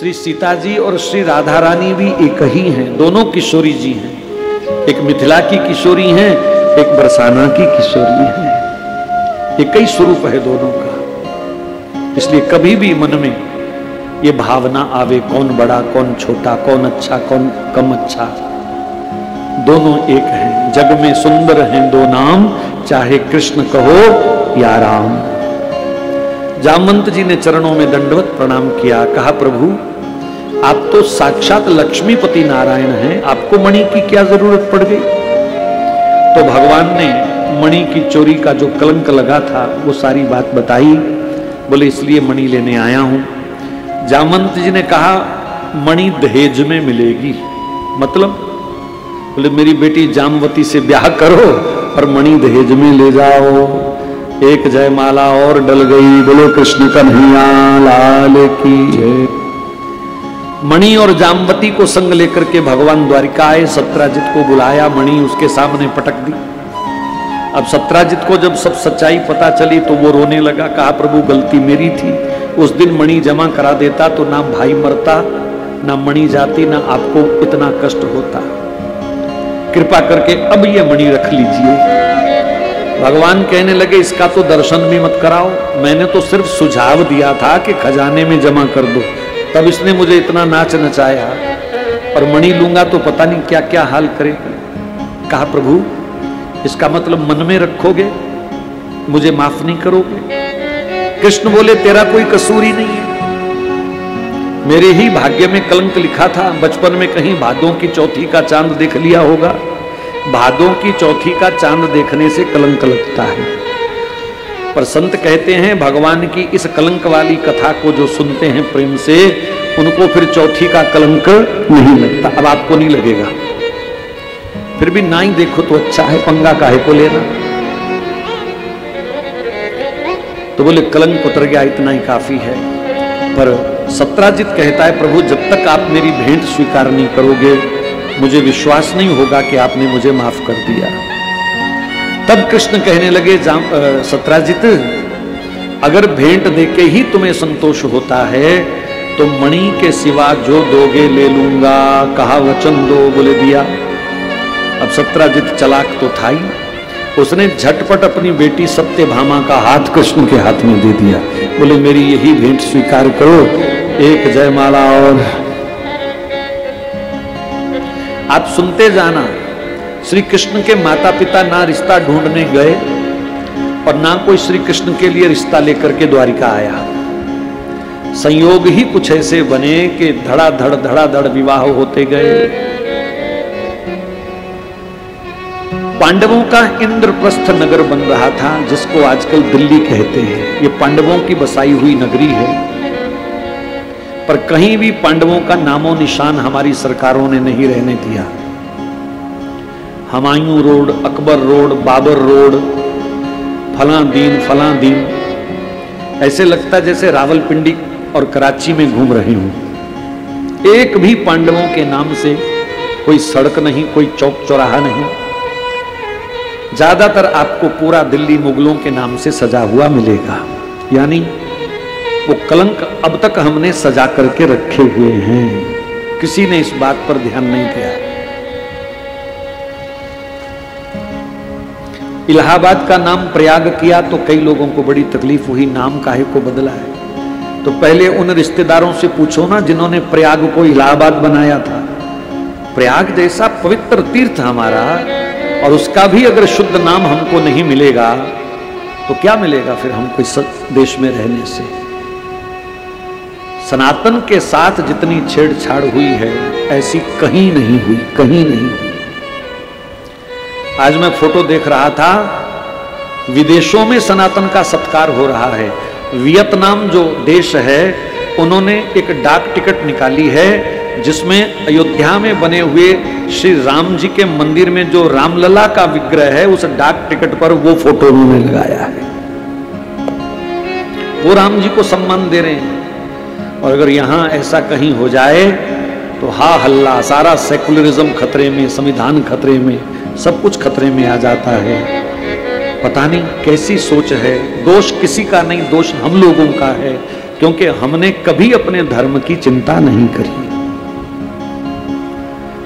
श्री सीता जी और श्री राधा रानी भी एक ही हैं, दोनों किशोरी जी हैं। एक मिथिला की किशोरी हैं, एक बरसाना की किशोरी हैं। एक ही स्वरूप है दोनों का। इसलिए कभी भी मन में ये भावना आवे कौन बड़ा कौन छोटा, कौन अच्छा कौन कम अच्छा, दोनों एक हैं। जग में सुंदर हैं दो नाम, चाहे कृष्ण कहो या राम। जामवंत जी ने चरणों में दंडवत प्रणाम किया, कहा प्रभु आप तो साक्षात लक्ष्मीपति नारायण हैं, आपको मणि की क्या जरूरत पड़ गई। तो भगवान ने मणि की चोरी का जो कलंक लगा था वो सारी बात बताई। बोले इसलिए मणि लेने आया हूं। जामवंत जी ने कहा मणि दहेज में मिलेगी, मतलब बोले मेरी बेटी जामवती से ब्याह करो और मणि दहेज में ले जाओ। एक जयमाला और डल गई, बोलो कृष्ण कन्हैया लाल की जय। मणि और जामवती को संग लेकर के भगवान द्वारिका आए। सत्राजित को बुलाया, मणि उसके सामने पटक दी। अब सत्राजित को जब सब सच्चाई पता चली तो वो रोने लगा, कहा प्रभु गलती मेरी थी, उस दिन मणि जमा करा देता तो ना भाई मरता, ना मणि जाती, ना आपको इतना कष्ट होता। कृपा करके अब ये मणि रख लीजिए। भगवान कहने लगे इसका तो दर्शन भी मत कराओ, मैंने तो सिर्फ सुझाव दिया था कि खजाने में जमा कर दो, तब इसने मुझे इतना नाच नचाया, और मणि लूंगा तो पता नहीं क्या क्या हाल करेगा। कहा प्रभु इसका मतलब मन में रखोगे, मुझे माफ नहीं करोगे। कृष्ण बोले तेरा कोई कसूर ही नहीं है, मेरे ही भाग्य में कलंक लिखा था। बचपन में कहीं भादों की चौथी का चांद देख लिया होगा, भादों की चौथी का चांद देखने से कलंक लगता है। पर संत कहते हैं भगवान की इस कलंक वाली कथा को जो सुनते हैं प्रेम से, उनको फिर चौथी का कलंक नहीं लगता। अब आपको नहीं लगेगा, फिर भी ना ही देखो तो अच्छा है, पंगा काहे को लेना। तो बोले कलंक उतर गया, इतना ही काफी है। पर सत्राजित कहता है प्रभु जब तक आप मेरी भेंट स्वीकार नहीं करोगे मुझे विश्वास नहीं होगा कि आपने मुझे माफ कर दिया। तब कृष्ण कहने लगे सत्राजित अगर भेंट देके ही तुम्हें संतोष होता है तो मणि के सिवा जो दोगे ले लूंगा, कहा वचन दो, बोले दिया। अब सत्राजित चालाक तो था ही, उसने झटपट अपनी बेटी सत्यभामा का हाथ कृष्ण के हाथ में दे दिया। बोले मेरी यही भेंट स्वीकार करो, एक जयमाला और। आप सुनते जाना, श्री कृष्ण के माता पिता ना रिश्ता ढूंढने गए और ना कोई श्री कृष्ण के लिए रिश्ता लेकर के द्वारिका आया। संयोग ही कुछ ऐसे बने कि धड़ाधड़ विवाह होते गए। पांडवों का इंद्रप्रस्थ नगर बन रहा था, जिसको आजकल दिल्ली कहते हैं। ये पांडवों की बसाई हुई नगरी है, पर कहीं भी पांडवों का नामो निशान हमारी सरकारों ने नहीं रहने दिया। Humayun road, Akbar road, Babar road, फलां दीन, ऐसे लगता जैसे रावलपिंडी और कराची में घूम रहे हूं। एक भी पांडवों के नाम से कोई सड़क नहीं, कोई चौक चौराहा नहीं। ज्यादातर आपको पूरा दिल्ली मुगलों के नाम से सजा हुआ मिलेगा, यानी वो कलंक अब तक हमने सजा करके रखे हुए हैं, किसी ने इस बात पर ध्यान नहीं दिया। इलाहाबाद का नाम प्रयाग किया तो कई लोगों को बड़ी तकलीफ हुई, नाम काहे को बदला है। तो पहले उन रिश्तेदारों से पूछो ना जिन्होंने प्रयाग को इलाहाबाद बनाया था। प्रयाग जैसा पवित्र तीर्थ हमारा, और उसका भी अगर शुद्ध नाम हमको नहीं मिलेगा तो क्या मिलेगा फिर हमको इस देश में रहने से। सनातन के साथ जितनी छेड़छाड़ हुई है ऐसी कहीं नहीं हुई, कहीं नहीं हुई। आज मैं फोटो देख रहा था, विदेशों में सनातन का सत्कार हो रहा है। वियतनाम जो देश है उन्होंने एक डाक टिकट निकाली है जिसमें अयोध्या में बने हुए श्री राम जी के मंदिर में जो रामलला का विग्रह है उस डाक टिकट पर वो फोटो उन्होंने लगाया है। वो राम जी को सम्मान दे रहे हैं। और अगर यहां ऐसा कहीं हो जाए तो हा हल्ला, सारा सेकुलरिज्म खतरे में, संविधान खतरे में, सब कुछ खतरे में आ जाता है। पता नहीं कैसी सोच है। दोष किसी का नहीं, दोष हम लोगों का है क्योंकि हमने कभी अपने धर्म की चिंता नहीं करी।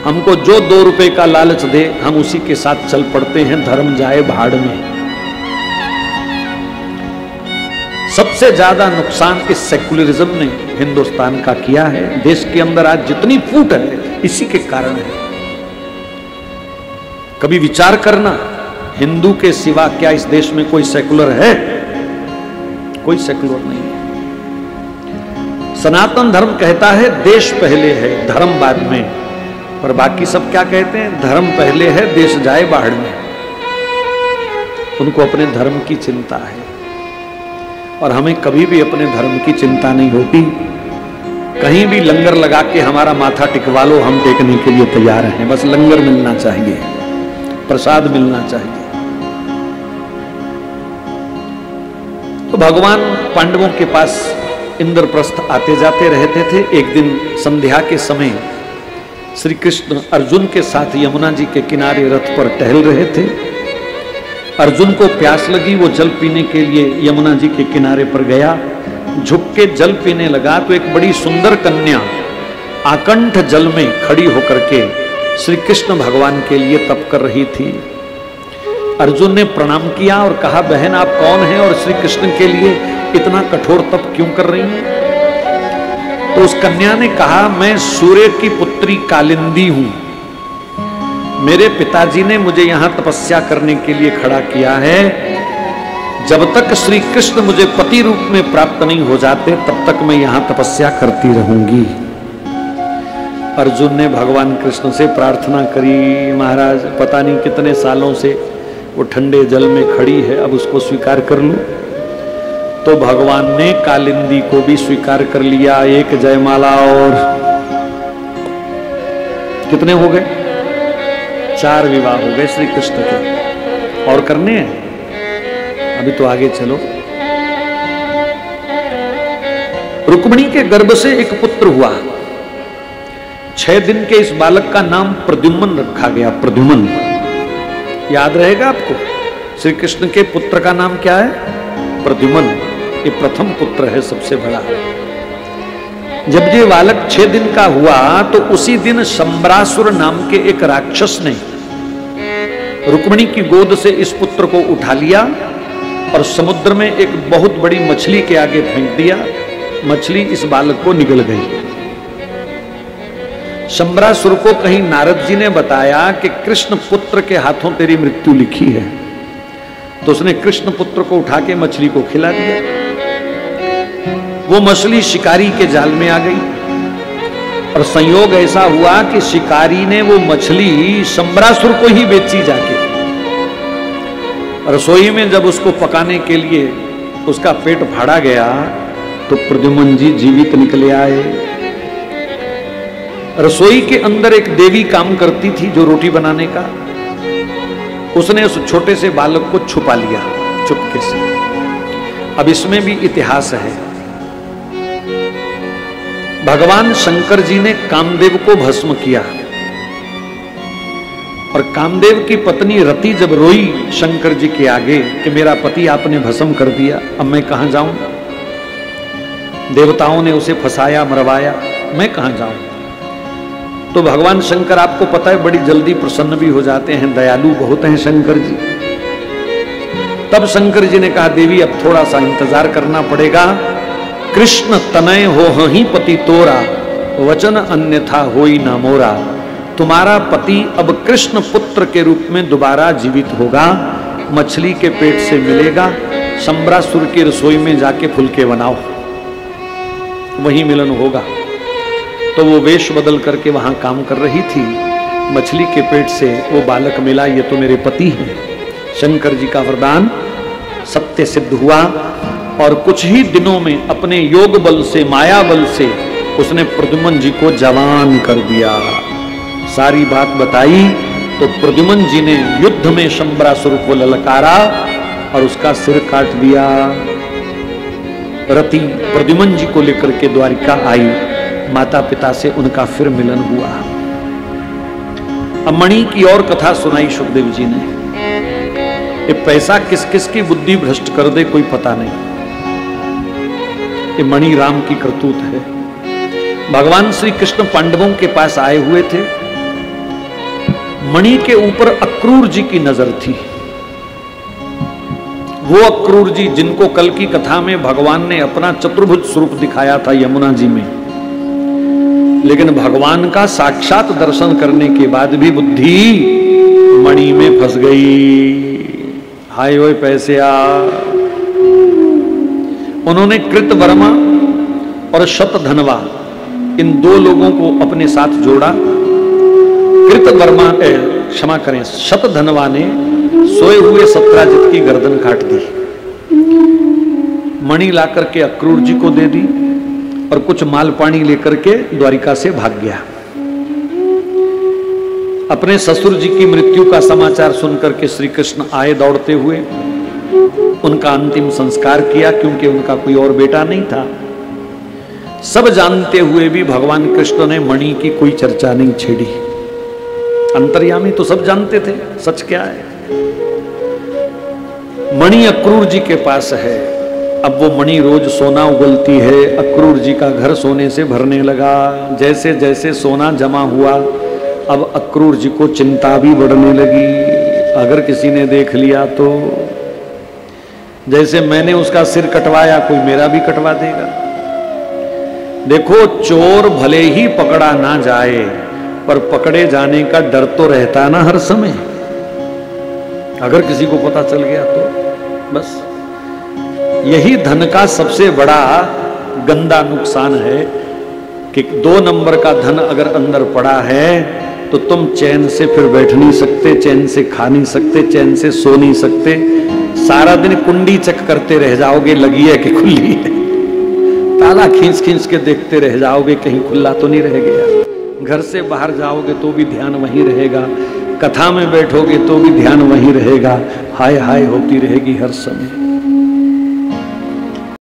हमको जो 2 रुपए का लालच दे हम उसी के साथ चल पड़ते हैं, धर्म जाए भाड़ में। सबसे ज्यादा नुकसान इस सेकुलरिज्म ने हिंदुस्तान का किया है। देश के अंदर आज जितनी फूट है इसी के कारण है। कभी विचार करना, हिंदू के सिवा क्या इस देश में कोई सेकुलर है? कोई सेकुलर नहीं है। सनातन धर्म कहता है देश पहले है, धर्म बाद में, पर बाकी सब क्या कहते हैं? धर्म पहले है, देश जाए बाहर में। उनको अपने धर्म की चिंता है और हमें कभी भी अपने धर्म की चिंता नहीं होती। कहीं भी लंगर लगा के हमारा माथा टिकवा लो, हम टेकने के लिए तैयार हैं। बस लंगर मिलना चाहिए, प्रसाद मिलना चाहिए। तो भगवान पांडवों के पास इंद्रप्रस्थ आते जाते रहते थे। एक दिन संध्या के समय श्री कृष्ण अर्जुन के साथ यमुना जी के किनारे रथ पर टहल रहे थे। अर्जुन को प्यास लगी, वो जल पीने के लिए यमुना जी के किनारे पर गया। झुक के जल पीने लगा तो एक बड़ी सुंदर कन्या आकंठ जल में खड़ी होकर के श्री कृष्ण भगवान के लिए तप कर रही थी। अर्जुन ने प्रणाम किया और कहा, बहन आप कौन हैं और श्री कृष्ण के लिए इतना कठोर तप क्यों कर रही हैं? तो उस कन्या ने कहा, मैं सूर्य की पुत्री कालिंदी हूं। मेरे पिताजी ने मुझे यहां तपस्या करने के लिए खड़ा किया है। जब तक श्री कृष्ण मुझे पति रूप में प्राप्त नहीं हो जाते तब तक मैं यहां तपस्या करती रहूंगी। अर्जुन ने भगवान कृष्ण से प्रार्थना करी, महाराज पता नहीं कितने सालों से वो ठंडे जल में खड़ी है, अब उसको स्वीकार कर लूं। तो भगवान ने कालिंदी को भी स्वीकार कर लिया। एक जयमाला और कितने हो गए? 4 विवाह हो गए श्री कृष्ण के। और करने हैं? अभी तो आगे चलो। रुक्मिणी के गर्भ से एक पुत्र हुआ। 6 दिन के इस बालक का नाम प्रद्युम्न रखा गया। प्रद्युम्न याद रहेगा आपको? श्री कृष्ण के पुत्र का नाम क्या है? प्रद्युम्न। ये प्रथम पुत्र है, सबसे बड़ा। जब ये बालक 6 दिन का हुआ तो उसी दिन शंबरासुर नाम के एक राक्षस ने रुक्मिणी की गोद से इस पुत्र को उठा लिया और समुद्र में एक बहुत बड़ी मछली के आगे फेंक दिया। मछली इस बालक को निगल गई। शंबरासुर को कहीं नारद जी ने बताया कि कृष्ण पुत्र के हाथों तेरी मृत्यु लिखी है। तो उसने कृष्ण पुत्र को उठा के मछली को खिला दिया। वो मछली शिकारी के जाल में आ गई और संयोग ऐसा हुआ कि शिकारी ने वो मछली शंबरासुर को ही बेची जाके। रसोई में जब उसको पकाने के लिए उसका पेट फाड़ा गया तो प्रद्युम्न जी जीवित निकले आए। रसोई के अंदर एक देवी काम करती थी जो रोटी बनाने का। उसने उस छोटे से बालक को छुपा लिया चुपके से। अब इसमें भी इतिहास है। भगवान शंकर जी ने कामदेव को भस्म किया और कामदेव की पत्नी रति जब रोई शंकर जी के आगे कि मेरा पति आपने भस्म कर दिया, अब मैं कहां जाऊं? देवताओं ने उसे फंसाया, मरवाया, मैं कहां जाऊं? तो भगवान शंकर आपको पता है बड़ी जल्दी प्रसन्न भी हो जाते हैं, दयालु बहुत हैं शंकर जी। तब शंकर जी ने कहा, देवी अब थोड़ा सा इंतजार करना पड़ेगा। कृष्ण तनय हो ही पति तोरा, वचन अन्यथा होई ना मोरा। तुम्हारा पति अब कृष्ण पुत्र के रूप में दोबारा जीवित होगा, मछली के पेट से मिलेगा। शंबरासुर की रसोई में जाके फुलके बनाओ, वही मिलन होगा। तो वो वेश बदल करके वहां काम कर रही थी। मछली के पेट से वो बालक मिला, ये तो मेरे पति हैं। शंकर जी का वरदान सत्य सिद्ध हुआ और कुछ ही दिनों में अपने योग बल से, माया बल से उसने प्रद्युम्न जी को जवान कर दिया। सारी बात बताई तो प्रद्युम्न जी ने युद्ध में शंबरासुर को ललकारा और उसका सिर काट दिया। रति प्रद्युम्न जी को लेकर के द्वारिका आई। माता पिता से उनका फिर मिलन हुआ। अब मणि की और कथा सुनाई सुखदेव जी ने। ये पैसा किस किस की बुद्धि भ्रष्ट कर दे कोई पता नहीं। ये मणि राम की करतूत है। भगवान श्री कृष्ण पांडवों के पास आए हुए थे। मणि के ऊपर अक्रूर जी की नजर थी। वो अक्रूर जी जिनको कल की कथा में भगवान ने अपना चतुर्भुज स्वरूप दिखाया था यमुना जी में, लेकिन भगवान का साक्षात दर्शन करने के बाद भी बुद्धि मणि में फंस गई। हाय ओए पैसे आ। उन्होंने कृतवर्मा और शतधनवा इन दो लोगों को अपने साथ जोड़ा। कृतवर्मा क्षमा करें, शतधनवा ने सोए हुए सत्राजित की गर्दन काट दी, मणि लाकर के अक्रूर जी को दे दी और कुछ माल पानी लेकर के द्वारिका से भाग गया। अपने ससुर जी की मृत्यु का समाचार सुनकर के श्री कृष्ण आए दौड़ते हुए। उनका अंतिम संस्कार किया, क्योंकि उनका कोई और बेटा नहीं था। सब जानते हुए भी भगवान कृष्ण ने मणि की कोई चर्चा नहीं छेड़ी। अंतर्यामी तो सब जानते थे सच क्या है। मणि अक्रूर जी के पास है। अब वो मणि रोज सोना उगलती है। अक्रूर जी का घर सोने से भरने लगा। जैसे जैसे सोना जमा हुआ, अब अक्रूर जी को चिंता भी बढ़ने लगी। अगर किसी ने देख लिया तो, जैसे मैंने उसका सिर कटवाया, कोई मेरा भी कटवा देगा। देखो, चोर भले ही पकड़ा ना जाए, पर पकड़े जाने का डर तो रहता ना हर समय। अगर किसी को पता चल गया तो बस। यही धन का सबसे बड़ा गंदा नुकसान है कि 2 नंबर का धन अगर अंदर पड़ा है तो तुम चैन से फिर बैठ नहीं सकते, चैन से खा नहीं सकते, चैन से सो नहीं सकते। सारा दिन कुंडी चेक करते रह जाओगे, लगी है कि खुली है। ताला खींच खींच के देखते रह जाओगे, कहीं खुला तो नहीं रह गया। घर से बाहर जाओगे तो भी ध्यान वहीं रहेगा। कथा में बैठोगे तो भी ध्यान वहीं रहेगा। हाय हाय होती रहेगी हर समय।